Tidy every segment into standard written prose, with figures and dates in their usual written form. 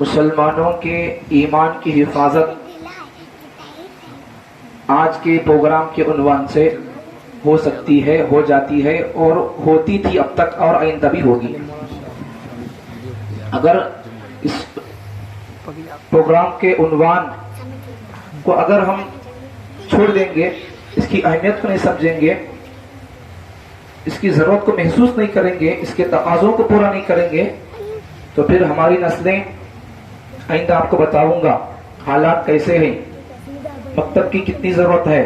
مسلمانوں کے ایمان کی حفاظت آج کے پروگرام کے عنوان سے ہو سکتی ہے، ہو جاتی ہے اور ہوتی تھی اب تک اور آئندہ بھی ہوگی۔ اگر اس پروگرام کے عنوان کو اگر ہم چھوڑ دیں گے، اس کی اہمیت کو نہیں سمجھیں گے، اس کی ضرورت کو محسوس نہیں کریں گے، اس کے تقاضوں کو پورا نہیں کریں گے، تو پھر ہماری نسلیں، آئندہ آپ کو بتاؤں گا حالات کیسے ہیں، مکتب کی کتنی ضرورت ہے۔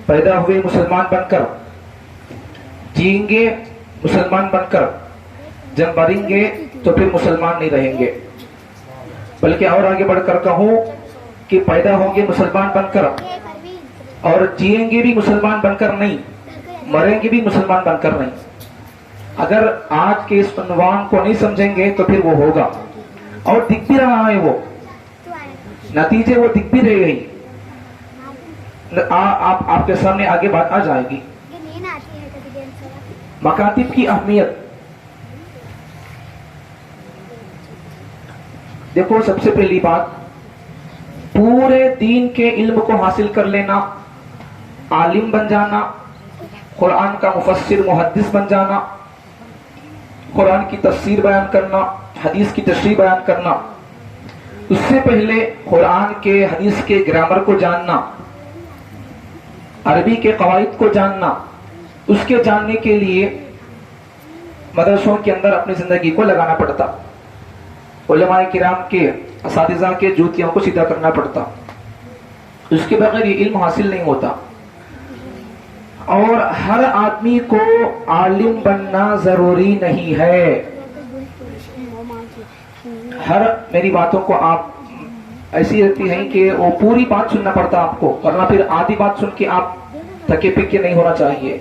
پیدا ہوئے مسلمان بن کر، جئیں گے مسلمان بن کر، جب مریں گے تو پھر مسلمان نہیں رہیں گے، بلکہ اور آگے بڑھ کر کہوں کہ پیدا ہوں گے مسلمان بن کر اور جئیں گے بھی مسلمان بن کر نہیں، مریں گے بھی مسلمان بن کر نہیں۔ اگر آج کے اس عنوان کو نہیں سمجھیں گے تو پھر وہ ہوگا، اور دکھ بھی رہا ہے، وہ نتیجے وہ دکھ بھی رہے ہیں۔ آپ کے سامنے آگے بات آ جائے گی۔ مکاتب کی اہمیت دیکھو، سب سے پہلی بات پورے دین کے علم کو حاصل کر لینا، عالم بن جانا، قرآن کا مفسر محدث بن جانا، قرآن کی تفسیر بیان کرنا، حدیث کی تشریح بیان کرنا، اس سے پہلے قرآن کے حدیث کے گرامر کو جاننا، عربی کے قواعد کو جاننا، اس کے جاننے کے لیے مدرسوں کے اندر اپنی زندگی کو لگانا پڑتا، علماء کرام کے اساتذہ کے جوتیوں کو سیدھا کرنا پڑتا، اس کے بغیر یہ علم حاصل نہیں ہوتا۔ اور ہر آدمی کو عالم بننا ضروری نہیں ہے۔ میری باتوں کو آپ ایسی رہتی ہیں کہ وہ پوری بات سننا پڑتا آپ کو، ورنہ پھر آدھی بات سن کے آپ تھکے پکے نہیں ہونا چاہیے۔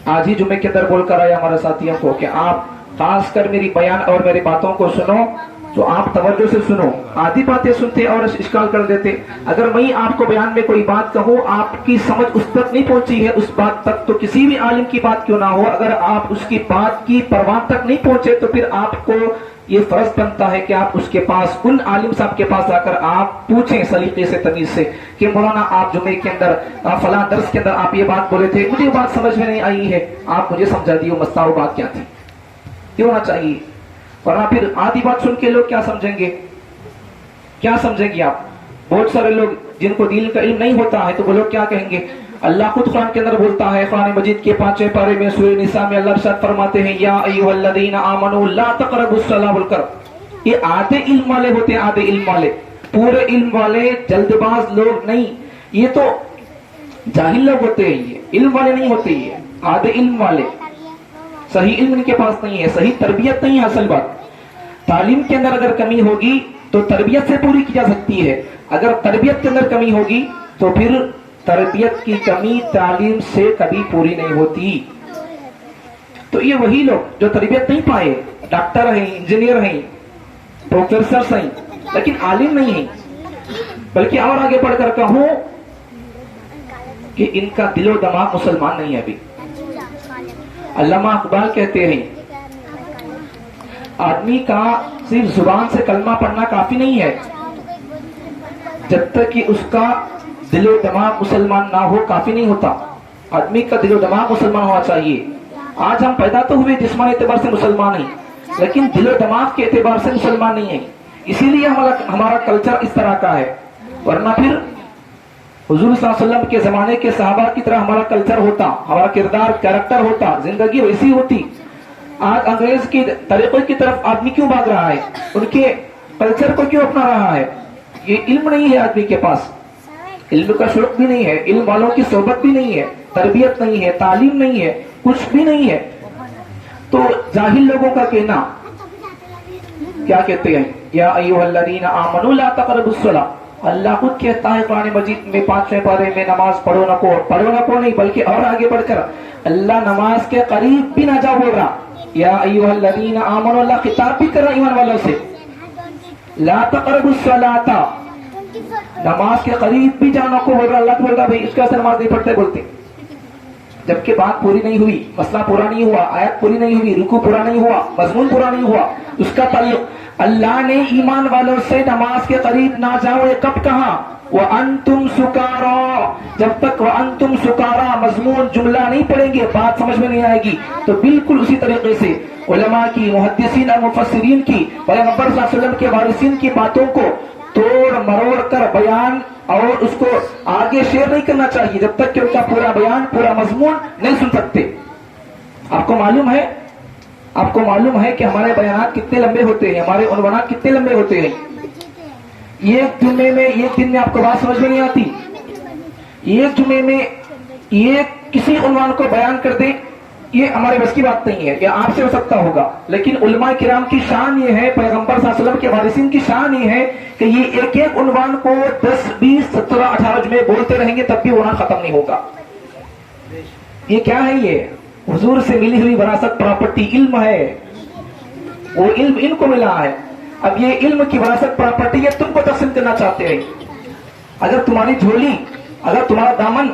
آج ہی جمعے کے اندر بول کر آیا ہمارے ساتھیوں کو کہ آپ خاص کر میری بیان اور میری باتوں کو سنو تو آپ توجہ سے سنو، آدھی باتیں سنتے اور اشکال کر دیتے۔ اگر میں آپ کو بیان میں کوئی بات کہوں، آپ کی سمجھ اس تک نہیں پہنچی ہے، اس بات تک، تو کسی بھی عالم کی بات کیوں نہ ہو، اگر آپ اس کی بات کی پروان تک نہیں پہنچے تو پھر آپ کو یہ فرض بنتا ہے کہ آپ اس کے پاس، ان عالم صاحب کے پاس جا کر آپ پوچھیں سلیقے سے، تمیز سے، کہ مولانا آپ جمعے کے اندر فلاں درس کے اندر آپ یہ بات بولے تھے، مجھے یہ بات سمجھ میں نہیں آئی ہے، آپ مجھے سمجھا دیو مسئلہ وہ بات کیا تھی، یہ ہونا چاہیے۔ ورنہ پھر آدھی بات سن کے لوگ کیا سمجھیں گے، کیا سمجھیں گے آپ؟ بہت سارے لوگ جن کو دین کا علم نہیں ہوتا ہے تو وہ لوگ کیا کہیں گے؟ اللہ خود قرآن کے اندر بولتا ہے، قرآن مجید کے 5ویں پارے میں سورہ نساء میں اللہ ارشاد فرماتے ہیں، یا ایھا الذین آمنوا لا تقربوا الصلاۃ بول کر۔ یہ آدھے علم والے ہوتے ہیں، آدھے علم والے، پورے علم والے جلد باز لوگ نہیں، یہ تو جاہل لوگ ہوتے ہیں، یہ علم والے نہیں ہوتے، یہ آدھے علم والے۔ صحیح علم ان کے پاس نہیں ہے، صحیح تربیت نہیں ہے۔ اصل بات تعلیم کے اندر اگر کمی ہوگی تو تربیت سے پوری کی جا سکتی ہے، اگر تربیت کے اندر کمی ہوگی تو پھر تربیت کی کمی تعلیم سے کبھی پوری نہیں ہوتی۔ تو یہ وہی لوگ جو تربیت نہیں پائے، ڈاکٹر ہیں، انجینئر ہیں، پروفیسر ہیں، لیکن عالم نہیں ہیں، بلکہ اور آگے بڑھ کر کہوں کہ ان کا دل و دماغ مسلمان نہیں ہے ابھی۔ علامہ اقبال کہتے ہیں، آدمی کا صرف زبان سے کلمہ پڑھنا کافی نہیں ہے، جب تک کہ اس کا دل و دماغ مسلمان نہ ہو کافی نہیں ہوتا۔ آدمی کا دل و دماغ مسلمان ہونا چاہیے۔ آج ہم پیدا تو ہوئے جسمانی اعتبار سے مسلمان ہیں، لیکن دل و دماغ کے اعتبار سے مسلمان نہیں ہیں، اسی لیے ہمارا کلچر اس طرح کا ہے۔ ورنہ پھر حضور صلی اللہ علیہ وسلم کے زمانے کے صحابہ کی طرح ہمارا کلچر ہوتا، ہمارا کردار، کیریکٹر ہوتا، زندگی ویسی ہوتی۔ آج انگریز کی طریقے کی طرف آدمی کیوں بھاگ رہا ہے، ان کے کلچر کو کیوں اپنا رہا ہے؟ یہ علم نہیں ہے آدمی کے پاس، علم کا شوق بھی نہیں ہے، علم والوں کی صحبت بھی نہیں ہے، تربیت نہیں ہے، تعلیم نہیں ہے، کچھ بھی نہیں ہے۔ تو جاہل لوگوں کا کہنا کیا کہتے ہیں؟ یا ایھا الذین آمنوا لا تقربوا الصلاۃ۔ اللہ خود کہتا ہے قرآن مجید میں 5ویں پارے میں، نماز پڑھو نہ کو نہیں، بلکہ اور آگے بڑھ کر اللہ نماز کے قریب بھی نہ جاؤ بول رہا۔ یا ایھا الذین آمنوا، اللہ خطاب بھی کر رہا ایمان والوں سے، لا تقربوا الصلاۃ، نماز کے قریب بھی جانا کو بول رہا۔ اللہ بول رہا بھائی اس کا نماز نہیں پڑھتے بولتے، جبکہ بات پوری نہیں ہوئی، مسئلہ پورا نہیں ہوا، آیت پوری نہیں ہوئی، رکوع پورا نہیں ہوا، مضمون پورا نہیں ہوا، اس کا تعلق اللہ نے ایمان والوں سے نماز کے قریب نہ جاؤ، یہ کب کہا؟ وَأَنْتُمْ سُكَارَىٰ، جب تک وَأَنْتُمْ سُكَارَىٰ مضمون جملہ نہیں پڑھیں گے بات سمجھ میں نہیں آئے گی۔ تو بالکل اسی طریقے سے علماء کی، محدثین اور مفسرین کی، پیغمبر صلی اللہ علیہ وسلم کے وارثین کی باتوں کو توڑ مروڑ کر بیان اور اس کو آگے شیئر نہیں کرنا چاہیے جب تک کہ ان کا پورا بیان، پورا مضمون نہیں سن سکتے۔ آپ کو معلوم ہے کہ ہمارے بیانات کتنے لمبے ہوتے ہیں، ہمارے عنوانات کتنے لمبے ہوتے ہیں۔ ایک دن میں آپ کو بات سمجھ میں نہیں آتی، ایک جمعے میں کسی عنوان کو بیان کر دیں، یہ ہمارے بس کی بات نہیں ہے، یہ آپ سے ہو سکتا ہوگا، لیکن علماء کرام کی شان یہ ہے، پیغمبر صلی اللہ علیہ وسلم کے وارثین کی شان یہ ہے کہ یہ ایک ایک عنوان کو 10 20 17 18 جمعے بولتے رہیں گے تب بھی عنوان ختم نہیں ہوگا۔ یہ کیا ہے؟ یہ حضور سے ملی ہوئی وراثت، پراپرٹی، علم ہے، وہ علم ان کو ملا ہے۔ اب یہ علم کی وراثت، پراپرٹی یہ تم کو تقسیم کرنا چاہتے ہیں۔ اگر تمہاری جھولی، اگر تمہارا دامن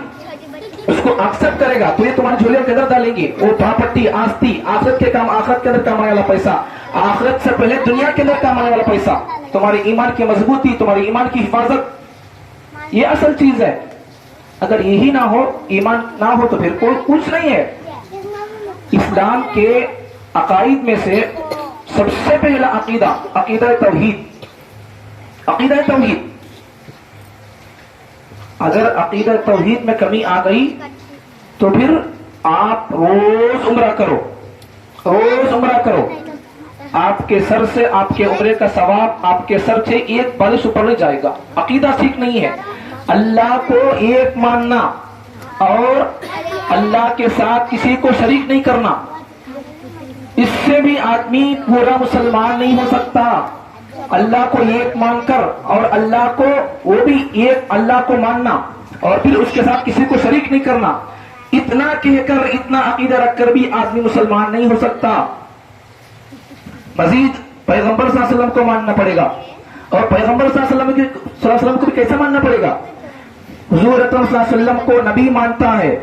اس کو ایکسپٹ کرے گا تو یہ تمہاری جھولیوں کے اندر ڈالیں گے، وہ پراپرٹی، آستی، آخرت کے کام، آخرت کے اندر کام آنے والا پیسہ، آخرت سے پہلے دنیا کے اندر کام آنے والا پیسہ، تمہاری ایمان کی مضبوطی، تمہاری ایمان کی حفاظت، یہ اصل چیز ہے۔ اگر یہی نہ ہو، ایمان نہ ہو تو پھر کوئی کچھ نہیں ہے۔ اسلام کے عقائد میں سے سب سے پہلا عقیدہ توحید، عقیدہ توحید۔ اگر عقیدہ توحید میں کمی آ گئی تو پھر آپ روز عمرہ کرو، آپ کے سر سے آپ کے عمرے کا ثواب آپ کے سر سے ایک بالش اوپر نہیں جائے گا۔ عقیدہ ٹھیک نہیں ہے۔ اللہ کو ایک ماننا اور اللہ کے ساتھ کسی کو شریک نہیں کرنا، اس سے بھی آدمی پورا مسلمان نہیں ہو سکتا۔ اللہ کو ایک مان کر اور اللہ کو، وہ بھی ایک اللہ کو ماننا اور پھر اس کے ساتھ کسی کو شریک نہیں کرنا، اتنا کہہ کر، اتنا عقیدہ رکھ کر بھی آدمی مسلمان نہیں ہو سکتا۔ مزید پیغمبر صلی اللہ علیہ وسلم کو ماننا پڑے گا، اور پیغمبر صلی اللہ علیہ وسلم کو بھی کیسے ماننا پڑے گا؟ حضور اکرم صلی اللہ علیہ وسلم کو نبی مانتا ہے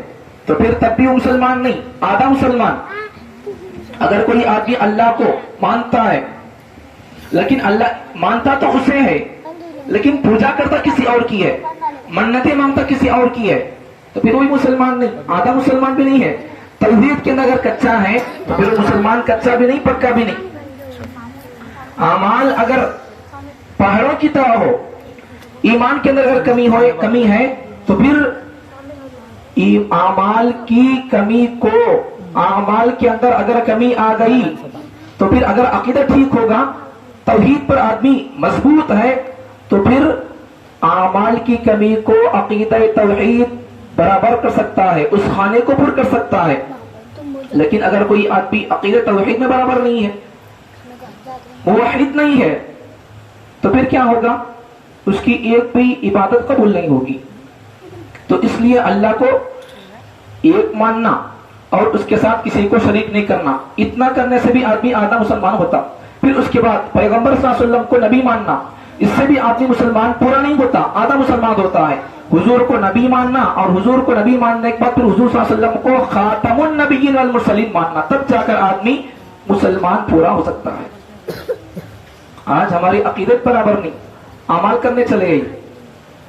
تو پھر تب بھی وہ مسلمان نہیں، آدھا مسلمان۔ اگر کوئی آدمی اللہ کو مانتا ہے لیکن اللہ مانتا تو اسے ہے لیکن پوجا کرتا کسی اور کی ہے، منتیں مانگتا کسی اور کی ہے، تو پھر وہی مسلمان نہیں، آدھا مسلمان بھی نہیں ہے۔ توحید کے اندر اگر کچا ہے تو پھر مسلمان کچا بھی نہیں، پکا بھی نہیں۔ اعمال اگر پہاڑوں کی طرح ہو، ایمان کے اندر اگر کمی ہے تو پھر اعمال کی کمی کو، اعمال کے اندر اگر کمی آ گئی تو پھر اگر عقیدہ ٹھیک ہوگا، توحید پر آدمی مضبوط ہے تو پھر اعمال کی کمی کو عقیدہ توحید برابر کر سکتا ہے، اس خانے کو پر کر سکتا ہے۔ لیکن اگر کوئی آدمی عقیدہ توحید میں برابر نہیں ہے، موحد نہیں ہے، تو پھر کیا ہوگا؟ اس کی ایک بھی عبادت قبول نہیں ہوگی۔ تو اس لیے اللہ کو ایک ماننا اور اس کے ساتھ کسی کو شریک نہیں کرنا، اتنا کرنے سے بھی آدمی آدھا مسلمان ہوتا۔ پھر اس کے بعد پیغمبر صلی اللہ علیہ وسلم کو نبی ماننا، اس سے بھی آدمی مسلمان پورا نہیں ہوتا، آدھا مسلمان ہوتا ہے۔ حضور کو نبی ماننا اور حضور کو نبی ماننے کے بعد پھر حضور صلی اللہ علیہ وسلم کو خاتم النبیین والمرسلین ماننا، تب جا کر آدمی مسلمان پورا ہو سکتا ہے۔ آج ہماری عقیدت برابر نہیں، اعمال کرنے چلے گئے،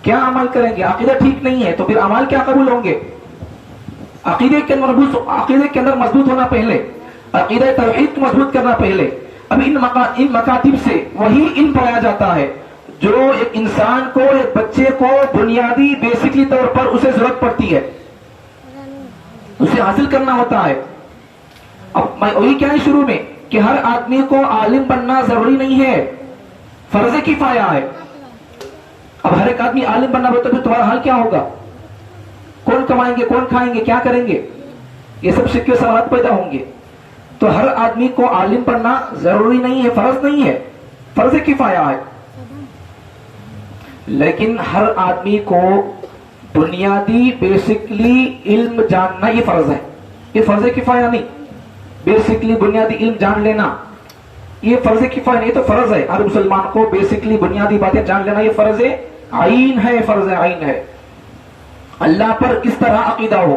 کیا عمل کریں گے؟ عقیدہ ٹھیک نہیں ہے تو پھر اعمال کیا قبول ہوں گے؟ عقیدے کے اندر مضبوط ہونا پہلے، عقیدہ توحید کو مضبوط کرنا پہلے۔ اب ان مکاتب سے وہی علم پڑھایا جاتا ہے جو ایک انسان کو، ایک بچے کو بنیادی بیسکلی طور پر اسے ضرورت پڑتی ہے، اسے حاصل کرنا ہوتا ہے۔ اب میں وہی کیا ہے شروع میں کہ ہر آدمی کو عالم بننا ضروری نہیں ہے، فرض کفایہ ہے۔ اب ہر ایک آدمی عالم بننا ہو تو پھر تمہارا حال کیا ہوگا؟ کون کمائیں گے، کون کھائیں گے، کیا کریں گے؟ یہ سب شک کے سوالات پیدا ہوں گے۔ تو ہر آدمی کو عالم بننا ضروری نہیں ہے، فرض نہیں ہے، فرض کفایہ ہے۔ لیکن ہر آدمی کو بنیادی بیسکلی علم جاننا یہ فرض ہے، یہ فرض کفایہ نہیں۔ بیسکلی بنیادی علم جان لینا یہ فرض کفایہ نہیں، یہ تو فرض ہے۔ ہر مسلمان کو بیسکلی بنیادی باتیں جان لینا یہ فرض عین ہے، فرض عین ہے۔ اللہ پر کس طرح عقیدہ ہو،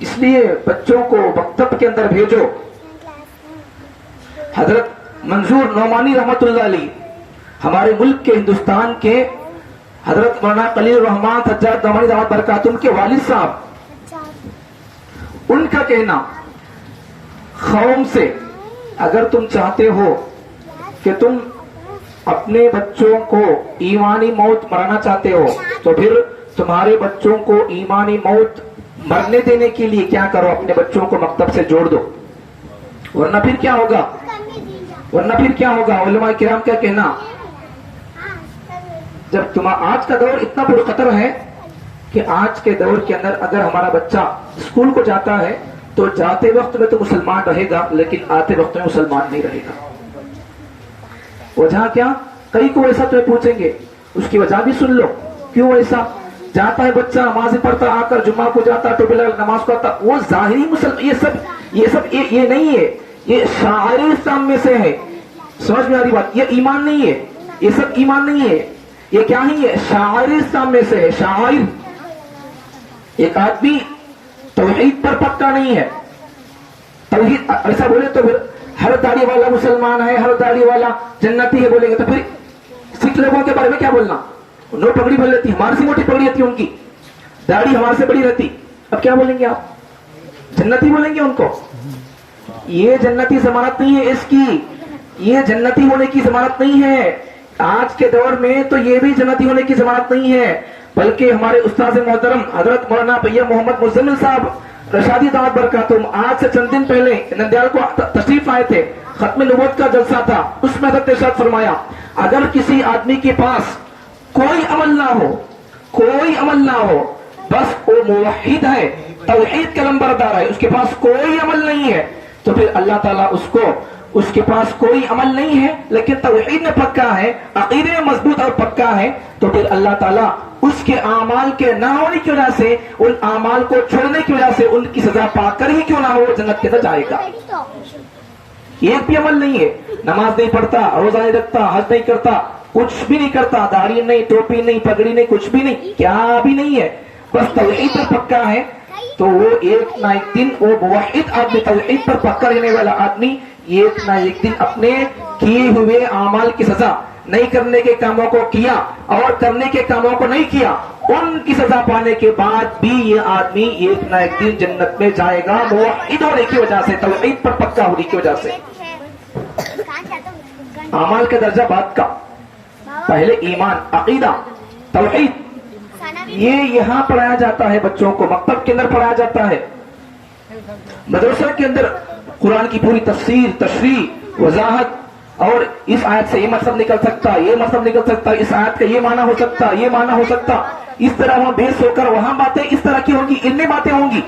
اس لیے بچوں کو مکتب کے اندر بھیجو. حضرت منظور نعمانی رحمت اللہ علیہ ہمارے ملک کے ہندوستان کے حضرت مولانا خلیل الرحمان سجاد نعمانی دامت برکاتہم کے والد صاحب, ان کا کہنا قوم سے اگر تم چاہتے ہو کہ تم اپنے بچوں کو ایمانی موت مرانا چاہتے ہو تو پھر تمہارے بچوں کو ایمانی موت مرنے دینے کے لیے کیا کرو, اپنے بچوں کو مکتب سے جوڑ دو, ورنہ پھر کیا ہوگا, علماء کرام کا کہنا جب آج کا دور اتنا پرخطر ہے کہ آج کے دور کے اندر اگر ہمارا بچہ اسکول کو جاتا ہے تو جاتے وقت میں تو مسلمان رہے گا لیکن آتے وقت میں مسلمان نہیں رہے گا. وجہ کیا؟ کئی کو ایسا تو پوچھیں گے, اس کی وجہ بھی سن لو. کیوں ایسا؟ جاتا ہے بچہ نماز پڑھتا, آ کر جمعہ کو جاتا, ٹوپی لگا نماز کو آتا, وہ ظاہری مسلمان. یہ سب یہ نہیں ہے, یہ شاعر اسلام میں سے ہے. سمجھ میں آ رہی بات؟ یہ ایمان نہیں ہے, یہ سب ایمان نہیں ہے. یہ کیا ہی ہے؟ شاعر اسلام میں سے ہے. شاعر ایک آدمی توحید پر پکا نہیں ہے. توحید ایسا بولے تو پھر ہر داڑھی والا مسلمان ہے, ہر داڑھی والا جنتی ہے بولیں گے تو پھر سکھ لوگوں کے بارے میں کیا بولنا؟ نو پگڑی بول لیتی, ہمارے سے موٹی پگڑی رہتی, ان کی داڑھی ہمارے سے بڑی رہتی, اب کیا بولیں گے آپ؟ جنتی بولیں گے ان کو. یہ جنتی ضمانت نہیں ہے اس کی, یہ جنتی ہونے کی ضمانت نہیں ہے. آج کے دور میں تو یہ بھی جنتی ہونے کی ضمانت نہیں ہے, بلکہ ہمارے استاد محترم حضرت مولانا بھیا محمد مزمل صاحب رشادی دعوت برکاتہم آج سے چند دن پہلے نندیال کو تشریف آئے تھے. ختم نبوت کا جلسہ تھا, اس میں حضرت ارشاد فرمایا اگر کسی آدمی کے پاس کوئی عمل نہ ہو بس وہ موحد ہے, توحید کا نمبردار ہے, اس کے پاس کوئی عمل نہیں ہے, تو پھر اللہ تعالیٰ اس کے پاس کوئی عمل نہیں ہے لیکن توحید میں پکا ہے, عقیدے میں مضبوط اور پکا ہے, تو پھر اللہ تعالیٰ اس کے اعمال کے نہ ہونے کی وجہ سے, ان اعمال کو چھوڑنے کی وجہ سے ان کی سزا پا کر ہی کیوں نہ ہو جنت کے اندر جائے گا. ایک بھی عمل نہیں ہے, نماز نہیں پڑھتا, روزہ نہیں رکھتا, حج نہیں کرتا, کچھ بھی نہیں کرتا, داڑھی نہیں, ٹوپی نہیں, پگڑی نہیں, کچھ بھی نہیں, کیا بھی نہیں ہے, بس توحید پر پکا ہے, تو وہ ایک نہ ایک دن وہ موحد آدمی, توحید پر پکا رہنے والا آدمی ایک نہ ایک دن اپنے کیے ہوئے اعمال کی سزا, نہیں کرنے کے کاموں کو کیا اور کرنے کے کاموں کو نہیں کیا, ان کی سزا پانے کے بعد بھی یہ آدمی ایک نہ ایک دن جنت میں جائے گا, موحد ہونے کی وجہ سے, توحید پر پکا ہونے کی وجہ سے. اعمال کا درجہ بعد کا, پہلے ایمان, عقیدہ, توحید, یہ یہاں پڑھایا جاتا ہے بچوں کو, مکتب کے اندر پڑھایا جاتا ہے. مدرسہ کے اندر قرآن کی پوری تفسیر, تشریح, وضاحت, اور اس آیت سے یہ مطلب نکل سکتا, یہ مطلب نکل سکتا, اس آیت کا یہ معنی ہو سکتا, یہ معنی ہو سکتا, اس طرح وہاں بیس ہو کر وہاں باتیں اس طرح کی ہوں گی, ان میں باتیں ہوں گی.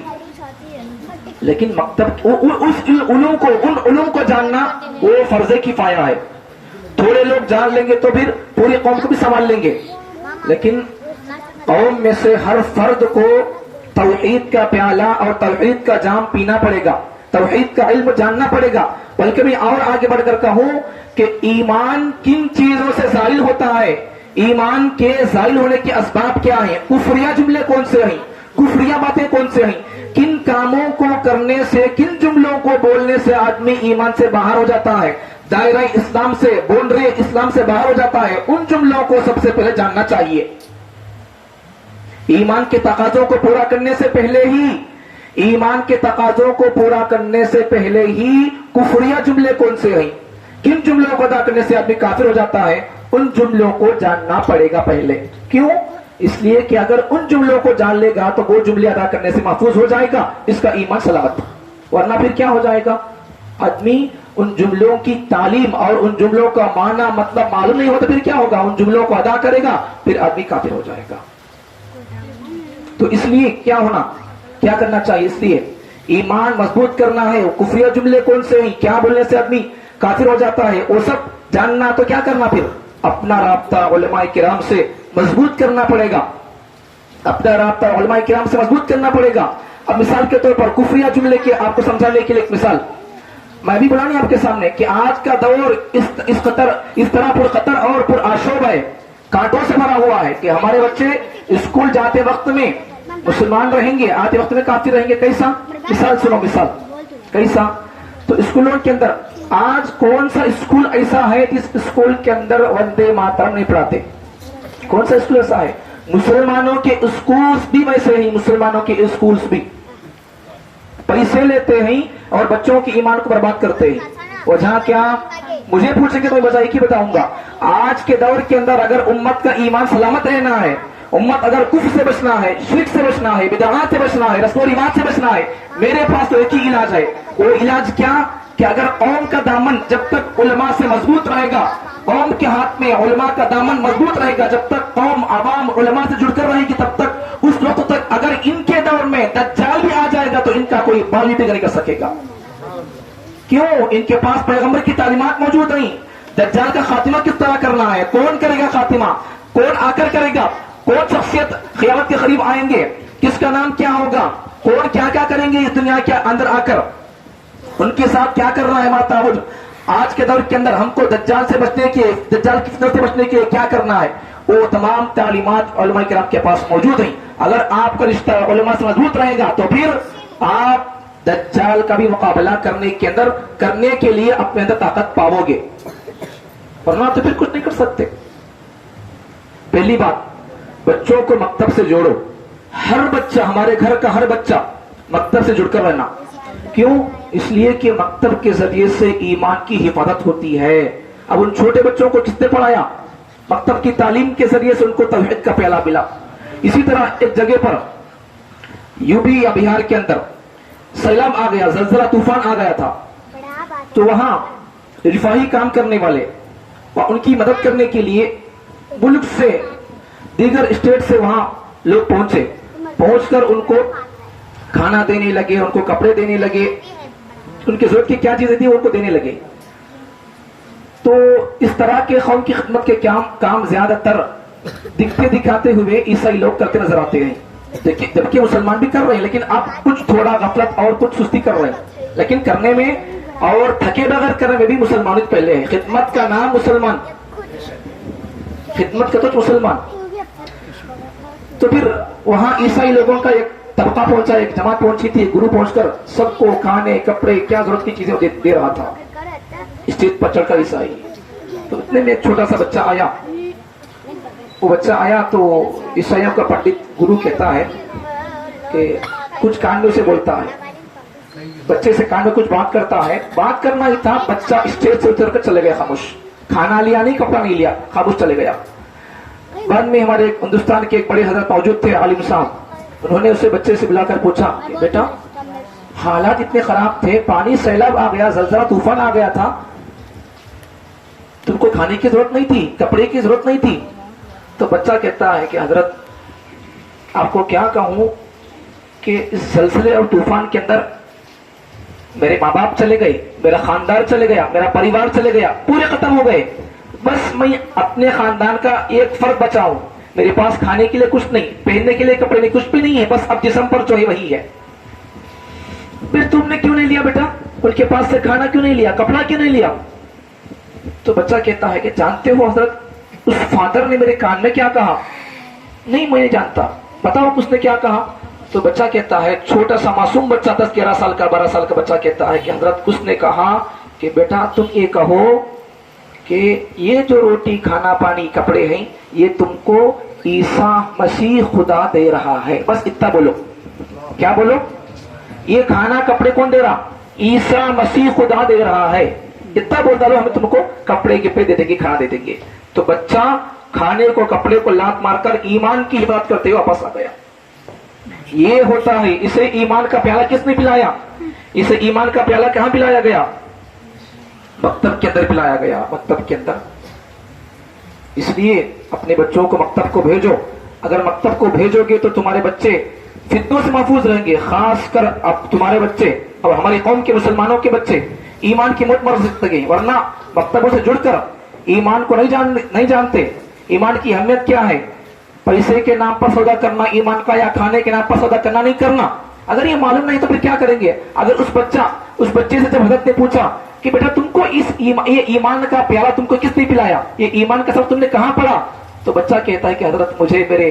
لیکن مکتب اس ان علوم کو جاننا وہ فرض کفایہ ہے. تھوڑے لوگ جان لیں گے تو پھر پوری قوم کو بھی سنبھال لیں گے, لیکن قوم میں سے ہر فرد کو توحید کا پیالہ اور توحید کا جام پینا پڑے گا, توحید کا علم جاننا پڑے گا. بلکہ میں اور آگے بڑھ کر کہوں کہ ایمان کن چیزوں سے زائل ہوتا ہے, ایمان کے زائل ہونے کے اسباب کیا ہیں, کفریہ جملے کون سے ہیں, کفریہ باتیں کون سے ہیں, کن کاموں کو کرنے سے, کن جملوں کو بولنے سے آدمی ایمان سے باہر ہو جاتا ہے, دائرہ اسلام سے, بونڈری اسلام سے باہر ہو جاتا ہے. ان جملوں کو سب سے پہلے جاننا چاہیے. ایمان کے تقاضوں کو پورا کرنے سے پہلے ہی, ایمان کے تقاضوں کو پورا کرنے سے پہلے ہی کفریہ جملے کون سے ہیں, کن جملوں کو ادا کرنے سے آدمی کافر ہو جاتا ہے, ان جملوں کو جاننا پڑے گا پہلے. کیوں؟ اس لیے کہ اگر ان جملوں کو جان لے گا تو وہ جملے ادا کرنے سے محفوظ ہو جائے گا, اس کا ایمان سلامت. ورنہ پھر کیا ہو جائے گا, آدمی ان جملوں کی تعلیم اور ان جملوں کا معنی مطلب معلوم نہیں ہوتا, پھر کیا ہوگا, ان جملوں کو ادا کرے گا, پھر آدمی کافر ہو جائے گا. تو اس لیے کیا کرنا چاہیے, اس لیے ایمان مضبوط کرنا ہے. کفریہ جملے کون سے ہیں, کیا بولنے سے آدمی کافر ہو جاتا ہے, وہ سب جاننا. تو کیا کرنا, پھر اپنا رابطہ علماء کرام سے مضبوط کرنا پڑے گا, اپنا رابطہ علماء کرام سے مضبوط کرنا پڑے گا. اب مثال کے طور پر کفریہ جملے کے آپ کو سمجھانے کے لیے ایک مثال میں بھی بلانی آپ کے سامنے کہ آج کا دور اس طرح پر خطر اور پر آشوب ہے, کانٹوں سے بھرا ہوا ہے کہ ہمارے بچے اسکول جاتے وقت میں مسلمان رہیں گے آتے وقت میں کافر رہیں گے. کیسا؟ مثال سنو مثال کیسا. تو اسکولوں کے اندر آج کون سا اسکول ایسا ہے جس اسکول کے اندر وندے ماترم نہیں پڑھاتے؟ کون سا اسکول ایسا ہے؟ مسلمانوں کے اسکولز بھی ویسے ہی، مسلمانوں کے اسکولز بھی پیسے لیتے ہیں اور بچوں کے ایمان کو برباد کرتے ہیں. وجہ کیا؟ مجھے پوچھیں گے تو میں وجہ ایک ہی بتاؤں گا. آج کے دور کے اندر اگر امت کا ایمان سلامت رہنا ہے، امت اگر کفر سے بچنا ہے، شرک سے بچنا ہے، بدعات سے بچنا ہے، رسم و رواج سے بچنا ہے، میرے پاس تو ایک ہی علاج ہے. وہ علاج کیا؟ کہ اگر قوم کا دامن جب تک علماء سے مضبوط رہے گا، قوم کے ہاتھ میں علماء کا دامن مضبوط رہے گا، جب تک قوم عوام علماء سے جڑ کر رہے گی، تب تک اس وقت تک اگر ان کے دور میں دجال بھی آ جائے گا تو ان کا کوئی بالی بھی نہیں کر سکے گا. کیوں؟ ان کے پاس پیغمبر کی تعلیمات موجود نہیں. دجال کا خاتمہ کس طرح کرنا ہے؟ کون کرے گا خاتمہ؟ کون آ کر کرے گا؟ کون شخصیت قیامت کے قریب آئیں گے؟ کس کا نام کیا ہوگا؟ کون کیا کیا کریں گے اس دنیا کے اندر آ کر؟ ان کے ساتھ کیا کرنا ہے ہمارا تعاون؟ آج کے دور کے اندر ہم کو دجال سے بچنے کے، دجال کی فتنہ سے بچنے کے کیا کرنا ہے؟ وہ تمام تعلیمات علماء کرام کے پاس موجود ہیں. اگر آپ کا رشتہ علماء سے مضبوط رہے گا تو پھر آپ دجال کا بھی مقابلہ کرنے کے لیے اپنے اندر طاقت پاؤ گے، ورنہ تو پھر کچھ نہیں کر سکتے. پہلی بات، بچوں کو مکتب سے جوڑو. ہر بچہ، ہمارے گھر کا ہر بچہ مکتب سے جڑ کر رہنا. کیوں؟ اس لیے کہ مکتب کے ذریعے سے ایمان کی حفاظت ہوتی ہے. اب ان چھوٹے بچوں کو کس نے پڑھایا؟ مکتب کی تعلیم کے ذریعے سے ان کو توحید کا پیالہ ملا. اسی طرح ایک جگہ پر یوپی یا بہار کے اندر سیلاب آ گیا، زلزلہ طوفان آ گیا تھا. تو وہاں رفاہی کام کرنے والے ان کی مدد کرنے کے لیے ملک سے، دیگر اسٹیٹ سے وہاں لوگ پہنچے. پہنچ کر ان کو کھانا دینے لگے، ان کو کپڑے دینے لگے، ان کی ضرورت کی کیا چیزیں تھی ان کو دینے لگے. تو اس طرح کے قوم کی خدمت کے کام زیادہ تر دکھتے دکھاتے ہوئے عیسائی لوگ کرتے نظر آتے ہیں. جبکہ مسلمان بھی کر رہے ہیں، لیکن آپ کچھ تھوڑا غفلت اور کچھ سستی کر رہے ہیں. لیکن کرنے میں اور تھکے بغیر کرنے میں بھی مسلمانیت پہلے ہے. خدمت کا نام مسلمان، خدمت کا تو مسلمان. تو پھر وہاں عیسائی لوگوں کا ایک طبقہ پہنچا، ایک جماعت پہنچی تھی، ایک گروہ پہنچ کر سب کو کھانے، کپڑے، کیا ضرورت کی چیزیں دے رہا تھا اسٹیج پر چڑھ کر عیسائی. تو اتنے میں ایک چھوٹا سا بچہ آیا. وہ بچہ آیا تو عیسائیوں کا پنڈت گرو کہتا ہے کہ کچھ کان میں اسے بولتا ہے، بچے سے کان میں کچھ بات کرتا ہے. بات کرنا ہی تھا، بچہ اسٹیج سے اتر کر چلے گیا خاموش. کھانا لیا نہیں، کپڑا نہیں لیا، خاموش چلے گیا. بعد میں ہمارے ہندوستان کے ایک بڑے حضرت موجود تھے، عالم صاحب. انہوں نے اسے بچے سے بلا کر پوچھا کہ بیٹا حالات اتنے خراب تھے، پانی سیلاب آ گیا، زلزلہ طوفان آ گیا تھا، تم کو کھانے کی ضرورت نہیں تھی، کپڑے کی ضرورت نہیں تھی. تو بچہ کہتا ہے کہ حضرت آپ کو کیا کہوں کہ اس زلزلے اور طوفان کے اندر میرے ماں باپ چلے گئے، میرا خاندان چلے گیا، میرا پریوار چلے گیا، پورے ختم ہو گئے. بس میں اپنے خاندان کا ایک فرد بچا ہوں. میرے پاس کھانے کے لیے کچھ نہیں، پہننے کے لیے کپڑے نہیں، کچھ بھی نہیں ہے. بس اب جسم پر جو ہے وہی ہے. پھر تم نے کیوں نہیں لیا بیٹا؟ ان کے پاس سے کھانا کیوں نہیں لیا، کپڑا کیوں نہیں لیا؟ تو بچہ کہتا ہے کہ جانتے ہو حضرت اس فادر نے میرے کان میں کیا کہا؟ نہیں میں نہیں جانتا. بتاؤ اس نے کیا کہا؟ تو بچہ کہتا ہے، چھوٹا سا معصوم بچہ 10-11 سال کا 12 سال کا بچہ کہتا ہے کہ حضرت اس نے کہا کہ بیٹا تم یہ کہو کہ یہ جو روٹی، کھانا، پانی، کپڑے ہیں یہ تم کو عیسیٰ مسیح خدا دے رہا ہے. بس اتنا بولو. کیا بولو؟ یہ کھانا کپڑے کون دے رہا؟ عیسیٰ مسیح خدا دے رہا ہے. اتنا بول ڈالو، ہمیں تم کو کپڑے کپڑے دے دیں گے، کھانا دے دیں گے. تو بچہ کھانے کو، کپڑے کو لات مار کر ایمان کی حفاظت کرتے ہوئے واپس آ گیا. یہ ہوتا ہے. اسے ایمان کا پیالہ کس نے پلایا؟ اسے ایمان کا پیالہ کہاں پلایا گیا؟ مکتب کے اندر پلایا گیا، مکتب کے اندر. اس لیے اپنے بچوں کو مکتب کو بھیجو. اگر مکتب کو بھیجو گے تو تمہارے بچے فتنوں سے محفوظ رہیں گے. خاص کر اب تمہارے بچے اور ہماری قوم کے مسلمانوں کے بچے ایمان کی موت مر سکتے ہیں، ورنہ مکتبوں سے جڑ کر ایمان کو نہیں جانتے. ایمان کی اہمیت کیا ہے؟ پیسے کے نام پر سودا کرنا ایمان کا، یا کھانے کے نام پر سودا کرنا نہیں کرنا. اگر یہ معلوم نہیں تو پھر کیا کریں گے؟ اگر اس بچے سے جب حضرت نے پوچھا کہ بیٹا تم کو یہ ایمان کا پیالہ تم کو کس نے پلایا، یہ ایمان کا سبق تم نے کہاں پڑھا؟ تو بچہ کہتا ہے کہ حضرت مجھے میرے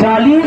40